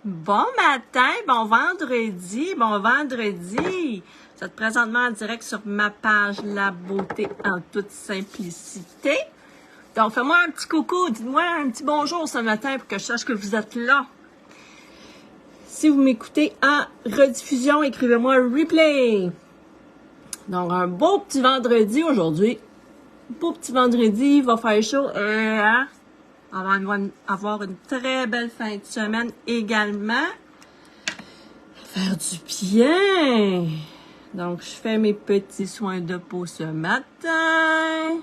Bon matin, bon vendredi. Vous êtes présentement en direct sur ma page La Beauté en toute simplicité. Donc, fais-moi un petit coucou, dites-moi un petit bonjour ce matin pour que je sache que vous êtes là. Si vous m'écoutez en rediffusion, écrivez-moi replay. Donc, un beau petit vendredi aujourd'hui. Beau petit vendredi, il va faire chaud. On va avoir une très belle fin de semaine également. Faire du bien. Donc, je fais mes petits soins de peau ce matin.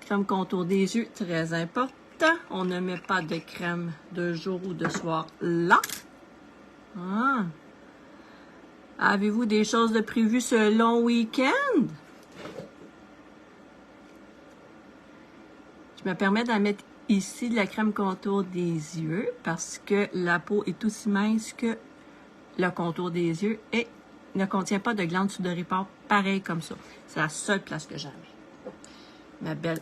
Crème contour des yeux, très important. On ne met pas de crème de jour ou de soir là. Avez-vous des choses de prévues ce long week-end? Je me permets d'en mettre ici de la crème contour des yeux parce que la peau est aussi mince que le contour des yeux et ne contient pas de glandes sudoripare pareil comme ça. C'est la seule place que j'en mets. Ma belle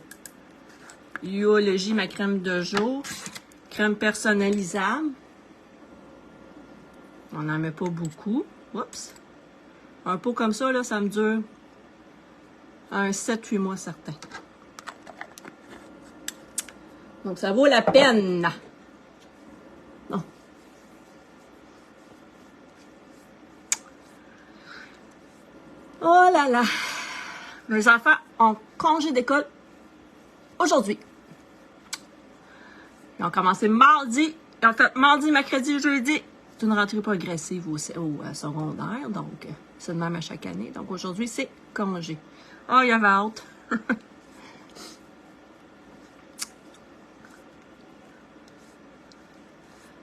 Yoologie, ma crème de jour. Crème personnalisable. On n'en met pas beaucoup. Oups. Un pot comme ça, là, ça me dure un 7-8 mois certain. Donc, ça vaut la peine. Non. Oh là là. Mes enfants ont congé d'école aujourd'hui. Ils ont commencé mardi. Ils ont fait mardi, mercredi, jeudi. C'est une rentrée progressive au secondaire. Donc, c'est le même à chaque année. Donc, aujourd'hui, c'est congé. Oh, il y avait hâte.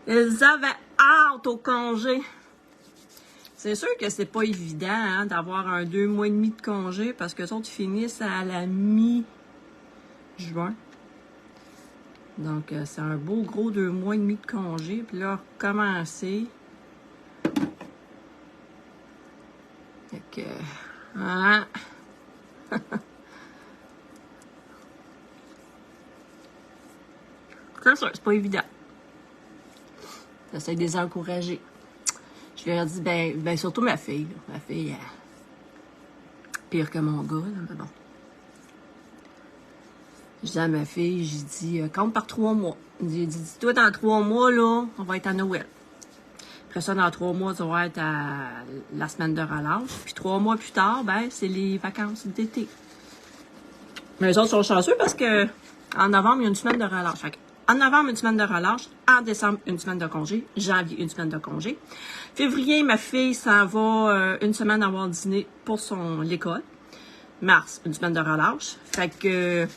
Ils avaient hâte au congé. C'est sûr que c'est pas évident hein, d'avoir un 2 mois et demi de congé parce que les autres finissent à la mi-juin. Donc, c'est un beau gros 2 mois et demi de congé. Puis là, recommencer. Fait que... Hein? C'est sûr, c'est pas évident. J'essaie de les encourager. Je leur ai dit, ben surtout ma fille. Là. Ma fille, pire que mon gars, là, mais bon. Je dis à ma fille, j'ai dit, compte par 3 mois. J'ai dit, toi, dans 3 mois, là, on va être à Noël. Après ça, dans 3 mois, ça va être à la semaine de relâche. Puis 3 mois plus tard, ben, c'est les vacances d'été. Mais les autres sont chanceux parce que en novembre, il y a une semaine de relâche. Fait en novembre, une semaine de relâche. En décembre, une semaine de congé. Janvier, une semaine de congé. Février, ma fille s'en va une semaine à Walt Disney pour l'école. Mars, une semaine de relâche. Fait que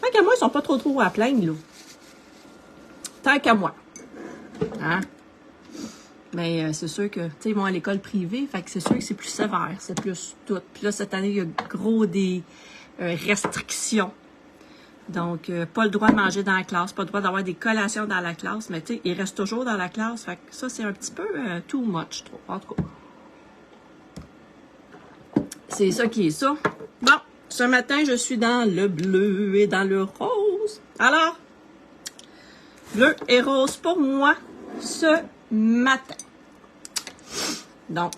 moi, ils sont pas trop à plaindre, là. Tant qu'à moi. Hein? Mais c'est sûr que, tu sais, ils vont à l'école privée, fait que c'est sûr que c'est plus sévère, c'est plus tout. Puis là, cette année, il y a gros des restrictions. Donc, pas le droit de manger dans la classe, pas le droit d'avoir des collations dans la classe, mais tu sais, ils restent toujours dans la classe. Fait que ça, c'est un petit peu too much, trop. En tout cas, c'est ça qui est ça. Bon, ce matin, je suis dans le bleu et dans le rose. Alors, bleu et rose pour moi ce matin. Donc,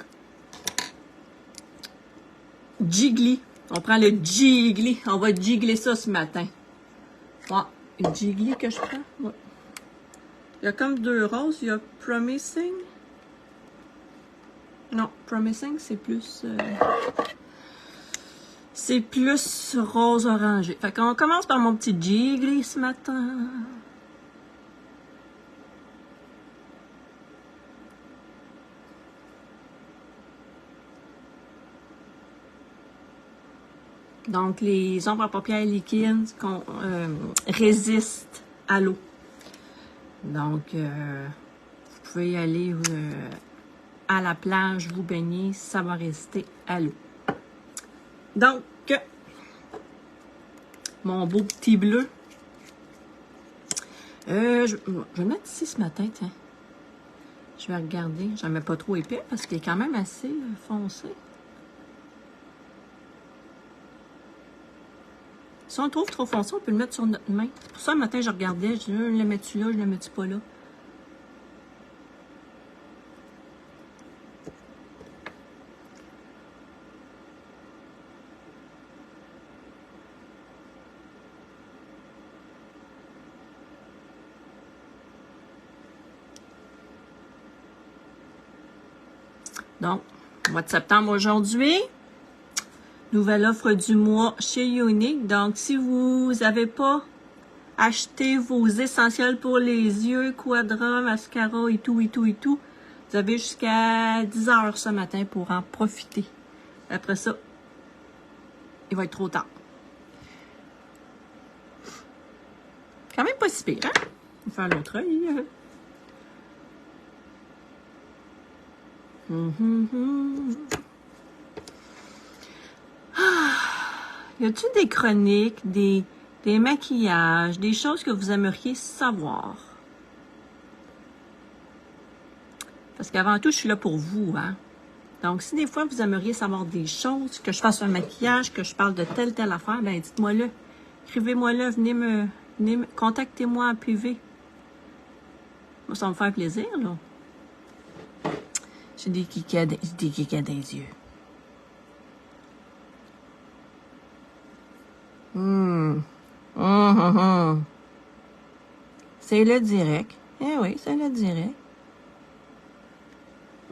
jiggly. On prend le jiggly. On va jiggler ça ce matin. Ah, une jiggly que je prends. Ouais. Il y a comme 2 roses. Il y a promising. Non, promising, c'est plus... c'est plus rose orangé. Fait qu'on commence par mon petit jiggly ce matin. Donc, les ombres à paupières liquides résistent à l'eau. Donc, vous pouvez y aller à la plage, vous baigner, ça va résister à l'eau. Donc, mon beau petit bleu. Je vais le mettre ici ce matin, tiens. Je vais regarder. J'en mets pas trop épais parce qu'il est quand même assez foncé. Si on le trouve trop foncé, on peut le mettre sur notre main. Pour ça, le matin, je regardais, je dis, je le mets-tu là, je le mets-tu pas là. Donc, mois de septembre aujourd'hui. Nouvelle offre du mois chez Younique. Donc, si vous n'avez pas acheté vos essentiels pour les yeux, quadra, mascara et tout, vous avez jusqu'à 10h ce matin pour en profiter. Après ça, il va être trop tard. Quand même pas si pire, hein? On va faire l'autre œil. Y a-t-il des chroniques, des maquillages, des choses que vous aimeriez savoir? Parce qu'avant tout, je suis là pour vous, hein? Donc, si des fois, vous aimeriez savoir des choses, que je fasse un maquillage, que je parle de telle affaire, ben dites-moi-le. Écrivez-moi-le, contactez-moi en privé. Moi, ça va me faire plaisir, là. J'ai des kikas des yeux. C'est le direct. Eh oui, c'est le direct.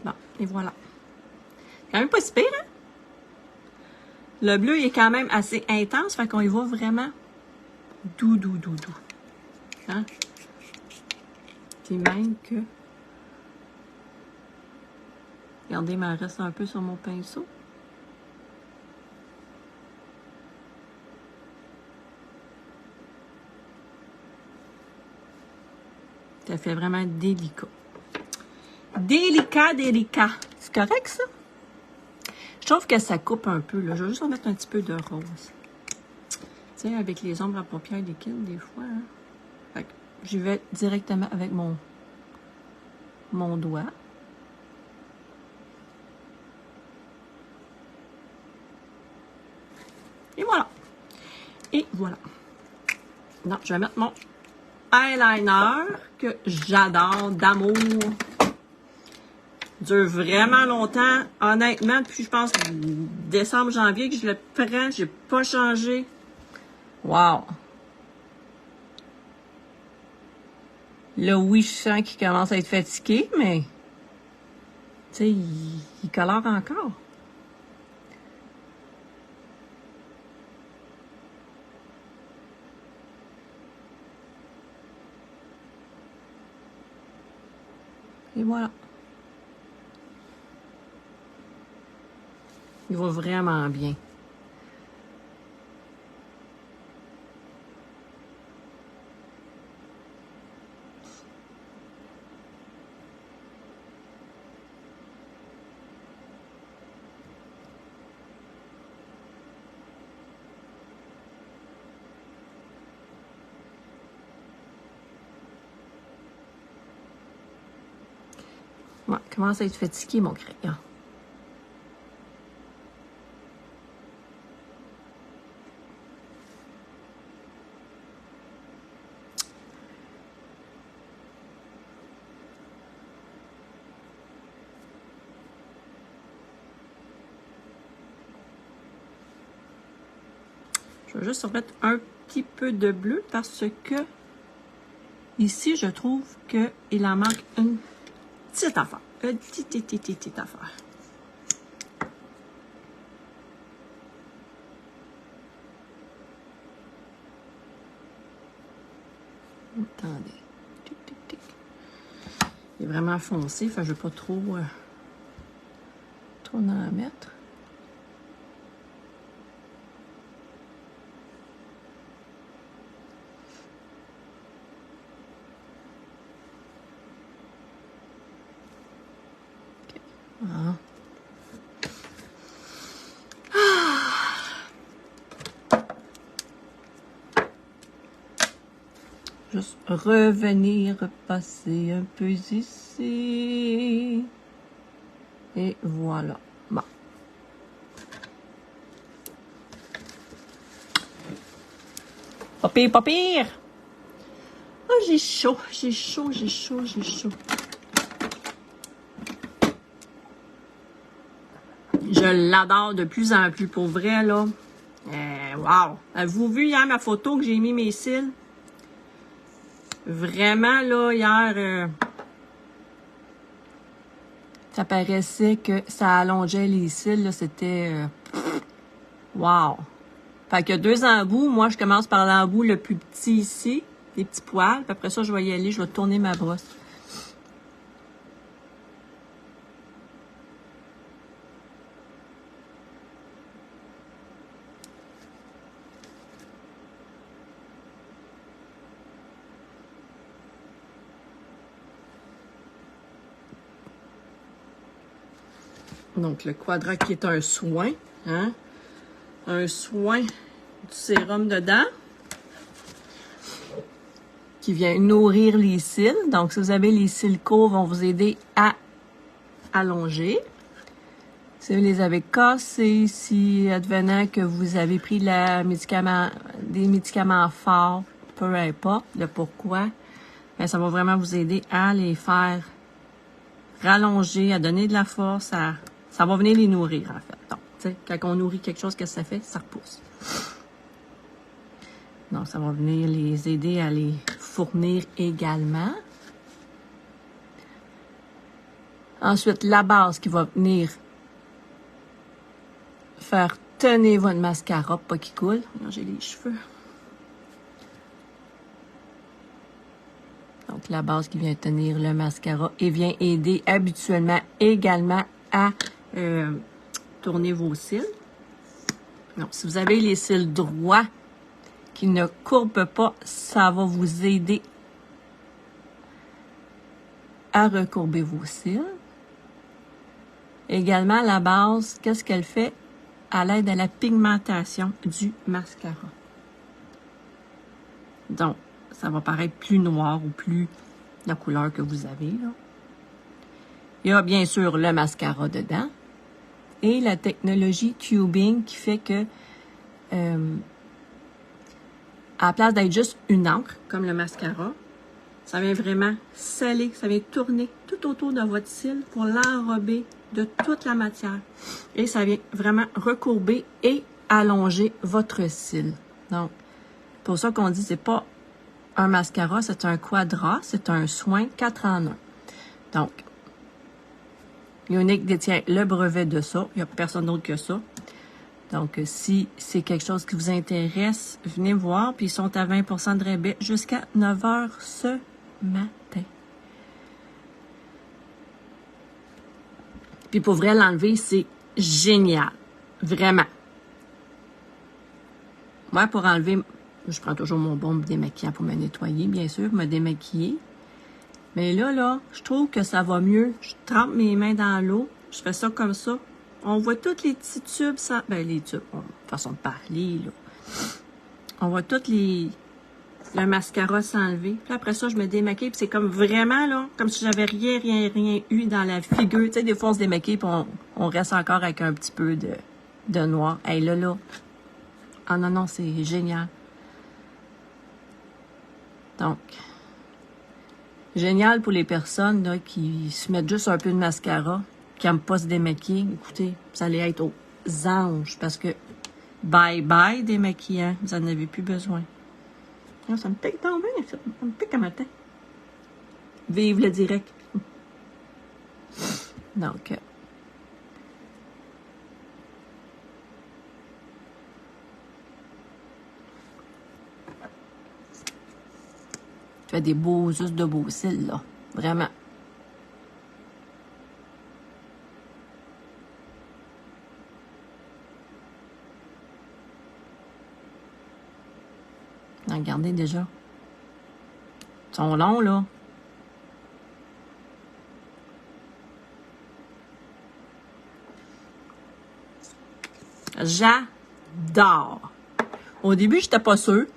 Bon, et voilà. Quand même pas si pire, hein? Le bleu, il est quand même assez intense, fait qu'on y va vraiment doux. Hein? Puis même que... Regardez, il m'en reste un peu sur mon pinceau. Ça fait vraiment délicat. Délicat. C'est correct, ça? Je trouve que ça coupe un peu, là. Je vais juste en mettre un petit peu de rose. Tu sais, avec les ombres à paupières liquides, des fois, hein. Fait que j'y vais directement avec mon doigt. Et voilà. Non, je vais mettre mon eyeliner que j'adore, d'amour. Dure vraiment longtemps. Honnêtement, depuis je pense décembre, janvier que je le prends, j'ai pas changé. Wow. Là, oui, je sens qu'il commence à être fatigué, mais tu sais, il colore encore. Et voilà. Il va vraiment bien. Ouais, commence à être fatigué, mon crayon. Je vais juste remettre un petit peu de bleu parce que ici, je trouve qu'il en manque une petite affaire. Une petite affaire. Attendez. Il est vraiment foncé, fait que je ne vais pas trop en mettre. Voilà. Juste revenir, repasser un peu ici. Et voilà. Bon. Pas pire, pas pire. Ah, j'ai chaud, j'ai chaud, j'ai chaud, j'ai chaud. Je l'adore de plus en plus, pour vrai, là. Wow! Avez-vous vu hier ma photo que j'ai mis mes cils? Vraiment, là, hier, ça paraissait que ça allongeait les cils, là. C'était... wow! Fait que 2 embouts. Moi, je commence par l'embout le plus petit ici, les petits poils. Puis après ça, je vais y aller, je vais tourner ma brosse. Donc, le Quadra qui est un soin, hein? Un soin du sérum dedans qui vient nourrir les cils. Donc, si vous avez les cils courts, vont vous aider à allonger. Si vous les avez cassés, si advenant que vous avez pris des médicaments forts, peu importe le pourquoi, bien, ça va vraiment vous aider à les faire rallonger, à donner de la force, ça va venir les nourrir, en fait. Donc, tu sais, quand on nourrit quelque chose, qu'est-ce que ça fait? Ça repousse. Donc, ça va venir les aider à les fournir également. Ensuite, la base qui va venir faire tenir votre mascara, pas qu'il coule. Là, j'ai les cheveux. Donc, la base qui vient tenir le mascara et vient aider habituellement également à tourner vos cils. Donc, si vous avez les cils droits qui ne courbent pas, ça va vous aider à recourber vos cils. Également, la base, qu'est-ce qu'elle fait? Elle aide à la pigmentation du mascara. Donc, ça va paraître plus noir ou plus la couleur que vous avez, là. Il y a bien sûr le mascara dedans et la technologie tubing qui fait que à la place d'être juste une encre, comme le mascara, ça vient vraiment sceller, ça vient tourner tout autour de votre cil pour l'enrober de toute la matière. Et ça vient vraiment recourber et allonger votre cil. Donc, pour ça qu'on dit c'est pas un mascara, c'est un Quadra, c'est un soin 4 en 1. Donc, Younique détient le brevet de ça. Il n'y a personne d'autre que ça. Donc, si c'est quelque chose qui vous intéresse, venez voir. Puis, ils sont à 20% de rabais jusqu'à 9 h ce matin. Puis, pour vrai, l'enlever, c'est génial. Vraiment. Moi, pour enlever, je prends toujours mon baume démaquillant pour me nettoyer, bien sûr, me démaquiller. Mais là, je trouve que ça va mieux. Je trempe mes mains dans l'eau. Je fais ça comme ça. On voit tous les petits tubes sans... Ben, les tubes, façon de parler, là. On voit tous le mascara s'enlever. Puis après ça, je me démaquille. Puis c'est comme vraiment, là, comme si j'avais rien eu dans la figure. Tu sais, des fois, on se démaquille puis on reste encore avec un petit peu de noir. Hey, là. Ah non, c'est génial. Donc... génial pour les personnes là, qui se mettent juste un peu de mascara, qui n'aiment pas se démaquiller. Écoutez, vous allez être aux anges parce que bye démaquillant, vous n'en avez plus besoin. Ah, ça me pique donc bien, ça me pique à matin. Vive le direct. Donc, fait des beaux, juste de beaux cils, là. Vraiment. Regardez déjà. Ils sont longs, là. J'adore. Au début, j'étais pas sûre.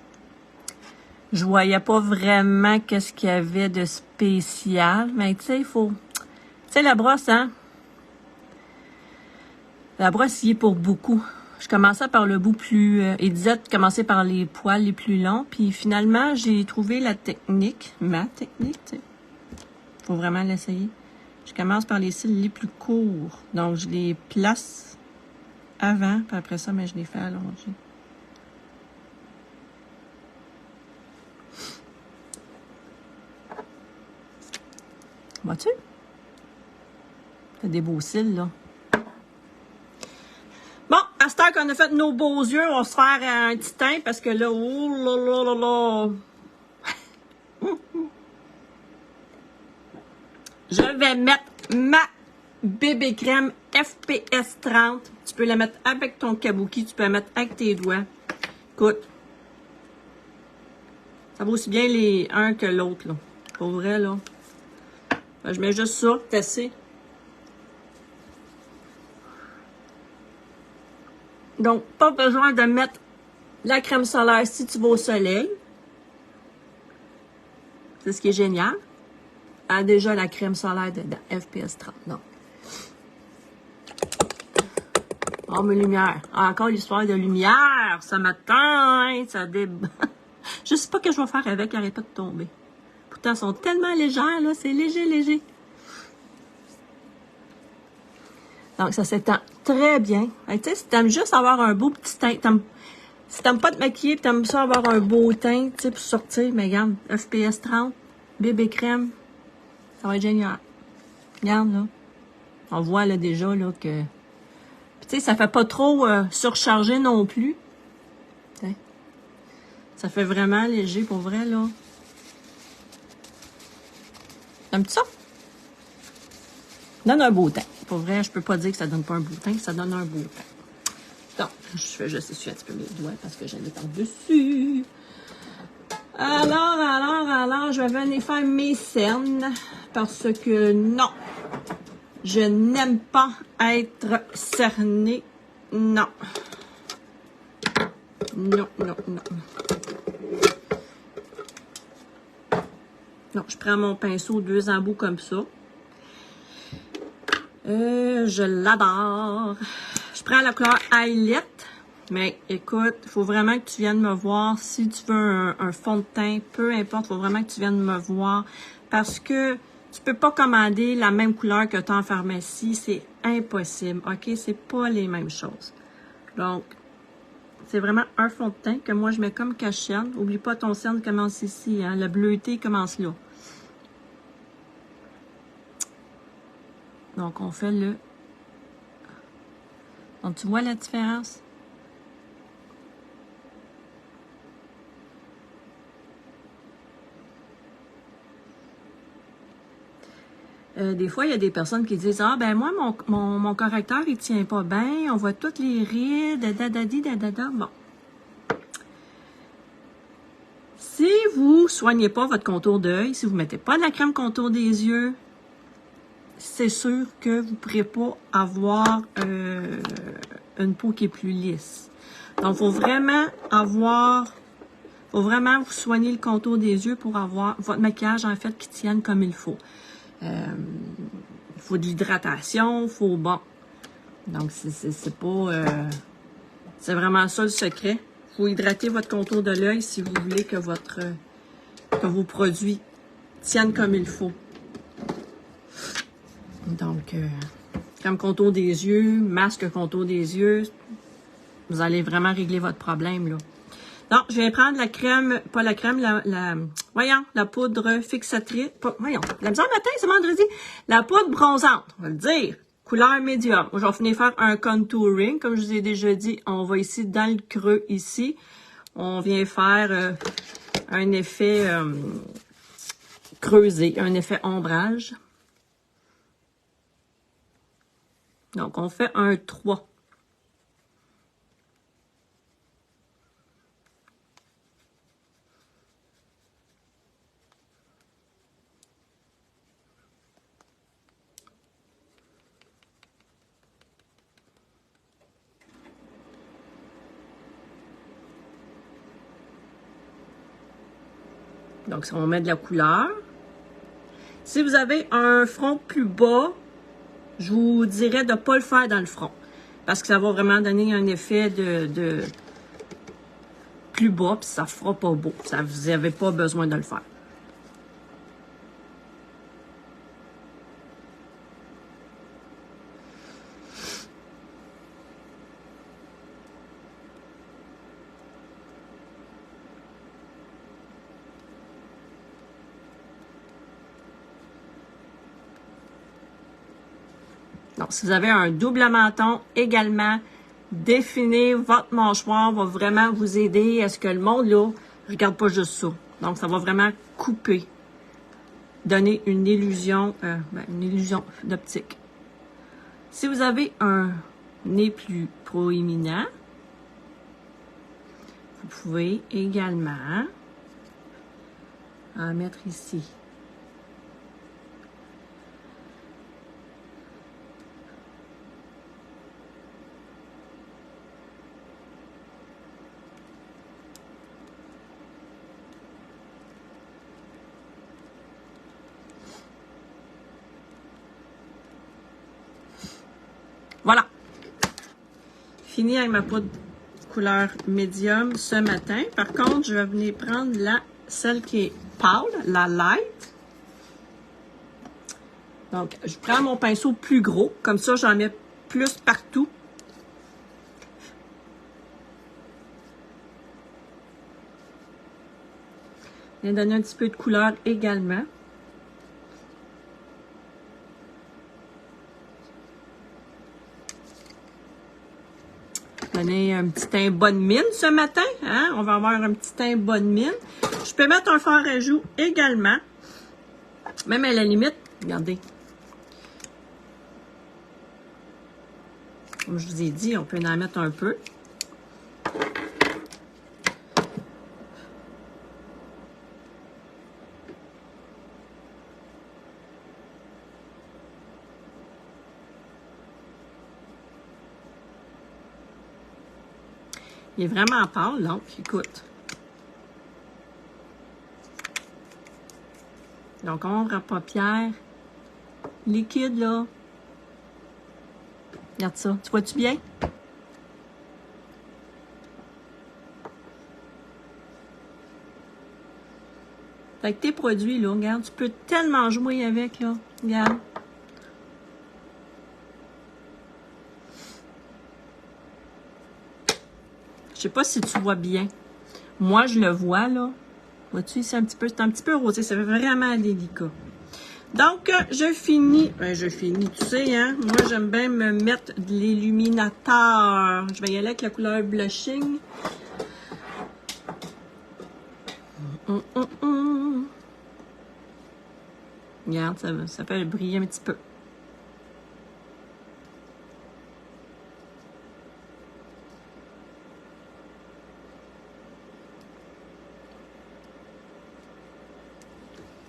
Je voyais pas vraiment qu'est-ce qu'il y avait de spécial. Mais tu sais, il faut... Tu sais, la brosse, hein? La brosse y est pour beaucoup. Je commençais par le bout plus... il disait de commencer par les poils les plus longs. Puis finalement, j'ai trouvé la technique, ma technique, tu sais. Faut vraiment l'essayer. Je commence par les cils les plus courts. Donc, je les place avant. Puis après ça, mais je les fais allonger. Vois-tu? T'as des beaux cils, là. Bon, à cette heure qu'on a fait nos beaux yeux, on va se faire un petit teint parce que là, oh là là là là. Je vais mettre ma bébé crème FPS 30. Tu peux la mettre avec ton kabuki, tu peux la mettre avec tes doigts. Écoute, ça vaut aussi bien les uns que l'autre, là. Pour vrai, là. Je mets juste ça, c'est assez. Donc, pas besoin de mettre la crème solaire si tu vas au soleil. C'est ce qui est génial. Elle a déjà la crème solaire dedans, FPS 30. Non. Oh, mes lumières. Encore l'histoire de lumière. Ce matin, ça débat. Je sais pas ce que je vais faire avec, elle n'arrête pas de tomber. Pourtant, elles sont tellement légères, là. C'est léger, léger. Donc, ça s'étend très bien. Tu sais, si t'aimes juste avoir un beau petit teint, si t'aimes pas te maquiller, t'aimes ça avoir un beau teint, tu sais, pour sortir, mais regarde, FPS 30, bébé crème, ça va être génial. Regarde, là. On voit, là, déjà, là, que... Tu sais, ça fait pas trop surchargé non plus. T'sais. Ça fait vraiment léger, pour vrai, là. T'aimes ça? Donne un beau teint. Pour vrai, je peux pas dire que ça donne pas un beau teint, ça donne un beau teint. Donc, je fais juste essuyer un petit peu mes doigts parce que j'en ai par-dessus. Alors, je vais venir faire mes cernes parce que non, je n'aime pas être cernée. Non. Non, non, non. Non, je prends mon pinceau 2 embouts comme ça. Je l'adore. Je prends la couleur Highlight. Mais écoute, il faut vraiment que tu viennes me voir. Si tu veux un fond de teint, peu importe, il faut vraiment que tu viennes me voir. Parce que tu peux pas commander la même couleur que tu as en pharmacie. C'est impossible, OK? C'est pas les mêmes choses. Donc, c'est vraiment un fond de teint que moi, je mets comme cache-cerne. Oublie pas, ton cerne commence ici. Hein? Le bleuté commence là. Donc, on fait le... Donc, tu vois la différence? Des fois, il y a des personnes qui disent « Ah, ben moi, mon correcteur, il tient pas bien. On voit toutes les rides, dadadi, dadada. » Bon. Si vous soignez pas votre contour d'œil, si vous mettez pas de la crème contour des yeux, c'est sûr que vous ne pourrez pas avoir une peau qui est plus lisse. Donc, il faut vraiment vous soigner le contour des yeux pour avoir votre maquillage, en fait, qui tienne comme il faut. Il faut de l'hydratation, il faut, bon. Donc, c'est pas... c'est vraiment ça le secret. Il faut hydrater votre contour de l'œil si vous voulez que vos produits tiennent comme il faut. Donc, crème contour des yeux, masque contour des yeux, vous allez vraiment régler votre problème, là. Donc, je viens prendre la crème, pas la crème, la poudre fixatrice, la misère matin, c'est vendredi, la poudre bronzante, on va le dire, couleur médium. Je vais finir faire un contouring, comme je vous ai déjà dit, on va ici, dans le creux, ici, on vient faire un effet creusé, un effet ombrage. Donc, on fait un 3. Donc, on met de la couleur. Si vous avez un front plus bas, je vous dirais de ne pas le faire dans le front. Parce que ça va vraiment donner un effet de plus bas, puis ça fera pas beau. Ça, vous n'avez pas besoin de le faire. Donc, si vous avez un double menton, également, définir votre mâchoire va vraiment vous aider à ce que le monde, là, regarde pas juste ça. Donc, ça va vraiment couper, donner une illusion d'optique. Si vous avez un nez plus proéminent, vous pouvez également en mettre ici. Voilà. Fini avec ma poudre couleur médium ce matin. Par contre, je vais venir prendre celle qui est pâle, la light. Donc, je prends mon pinceau plus gros. Comme ça, j'en mets plus partout. Je viens donner un petit peu de couleur également. Donner un petit teint bonne mine ce matin. Hein? On va avoir un petit teint bonne mine. Je peux mettre un fard à joues également. Même à la limite, regardez. Comme je vous ai dit, on peut en mettre un peu. Il est vraiment pâle, donc, écoute. Donc, ombre à paupières. Liquide, là. Regarde ça. Tu vois-tu bien? Fait que tes produits, là, regarde, tu peux tellement jouer avec, là. Regarde. Je sais pas si tu vois bien. Moi, je le vois, là. Vois-tu, c'est un petit peu rosé. C'est vraiment délicat. Donc, je finis, tu sais, hein. Moi, j'aime bien me mettre de l'illuminateur. Je vais y aller avec la couleur blushing. Regarde, ça fait briller un petit peu.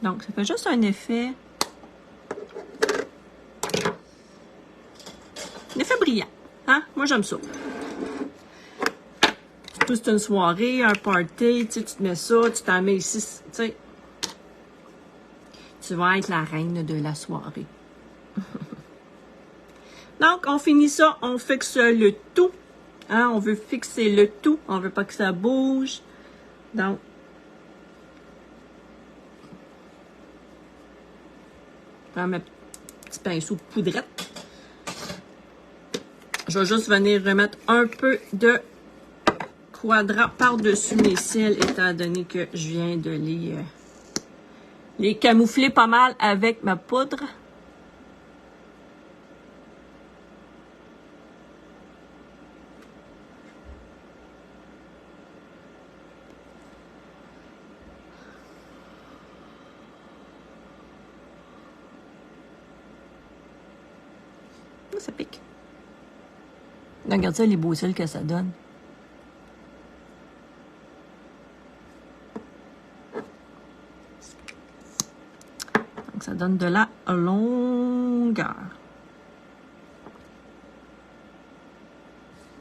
Donc, ça fait juste un effet. Un effet brillant. Hein? Moi, j'aime ça. Surtout, c'est une soirée, un party, tu sais, tu te mets ça, tu t'en mets ici, tu sais. Tu vas être la reine de la soirée. Donc, on finit ça, on fixe le tout. Hein? On veut fixer le tout. On veut pas que ça bouge. Donc, je prends mes petits pinceaux poudrette. Je vais juste venir remettre un peu de quadrat par-dessus mes cils, étant donné que je viens de les camoufler pas mal avec ma poudre. Ça pique. Regarde ça, les beaux cils que ça donne. Donc, ça donne de la longueur.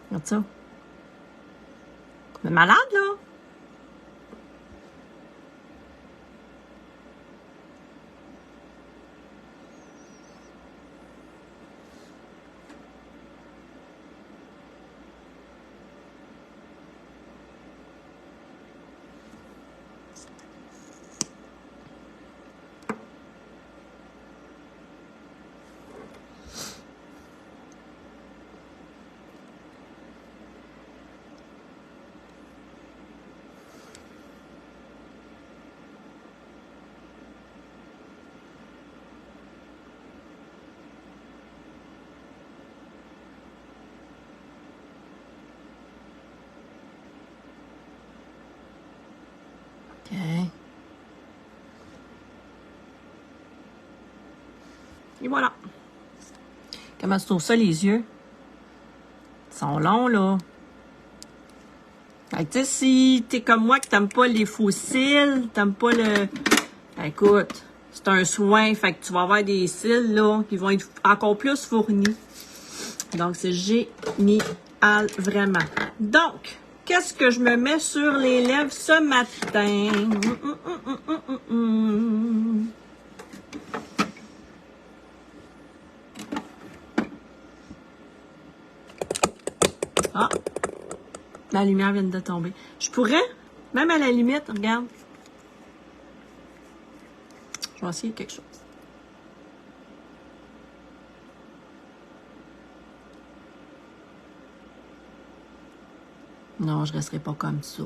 Regarde ça. Mais malade, là. Et voilà. Comment tu trouves ça, les yeux? Ils sont longs, là. Fait que, tu sais, si t'es comme moi que t'aimes pas les fossiles, t'aimes pas le... Écoute, c'est un soin, fait que tu vas avoir des cils, là, qui vont être encore plus fournis. Donc, c'est génial, vraiment. Donc, qu'est-ce que je me mets sur les lèvres ce matin? Ah! La lumière vient de tomber. Je pourrais, même à la limite, regarde. Je vais essayer quelque chose. Non, je ne resterai pas comme ça.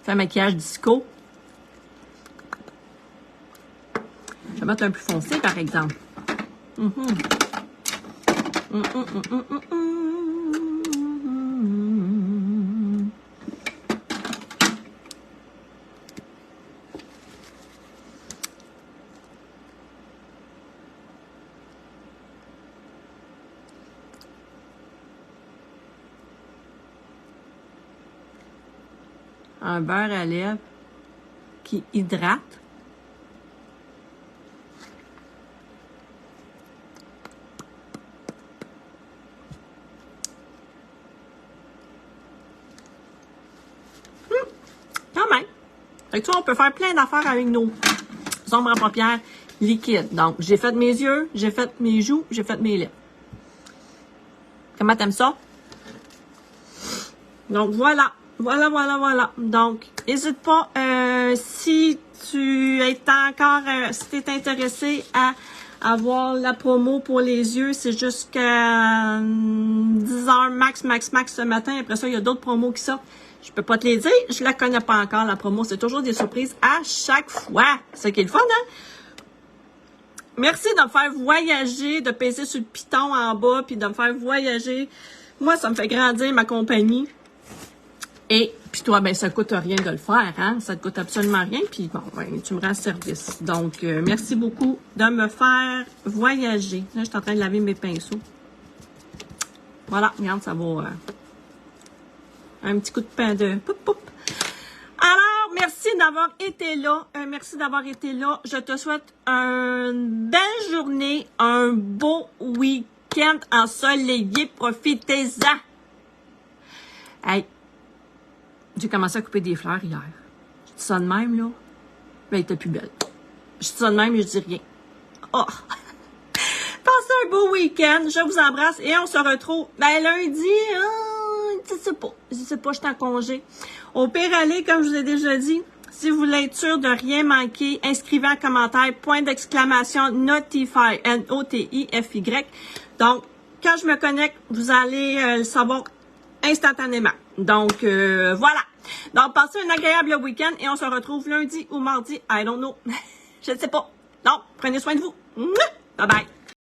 C'est un maquillage disco. Je vais mettre un plus foncé, par exemple. Un beurre à lèvres qui hydrate. Quand même. Fait que, tu vois, on peut faire plein d'affaires avec nos ombres à paupières liquides. Donc, j'ai fait mes yeux, j'ai fait mes joues, j'ai fait mes lèvres. Comment t'aimes ça? Donc, voilà. Voilà. Donc, n'hésite pas, si tu es encore, si tu es intéressé à avoir la promo pour les yeux, c'est jusqu'à 10h max ce matin. Après ça, il y a d'autres promos qui sortent. Je peux pas te les dire, je la connais pas encore, la promo. C'est toujours des surprises à chaque fois. C'est ça qui est le fun, hein? Merci de me faire voyager, de peser sur le piton en bas, puis de me faire voyager. Moi, ça me fait grandir ma compagnie. Et puis toi, ben ça coûte rien de le faire, hein? Ça te coûte absolument rien, puis bon, ben, tu me rends service. Donc, merci beaucoup de me faire voyager. Là, je suis en train de laver mes pinceaux. Voilà, regarde, ça va... un petit coup de pain de poup poup. Alors, merci d'avoir été là. Je te souhaite une belle journée, un beau week-end ensoleillé. Profitez-en. Hey, j'ai commencé à couper des fleurs hier. Je dis ça de même, là. Mais elle était plus belle. Je dis ça de même et je dis rien. Oh! Passez un beau week-end. Je vous embrasse et on se retrouve lundi. Je sais pas, je suis en congé. Au pire, allez, comme je vous ai déjà dit, si vous voulez être sûr de rien manquer, inscrivez en commentaire, .! Notify, N-O-T-I-F-Y. Donc, quand je me connecte, vous allez le savoir instantanément. Donc, voilà. Donc, passez un agréable week-end et on se retrouve lundi ou mardi. I don't know. Je ne sais pas. Donc, prenez soin de vous. Bye bye.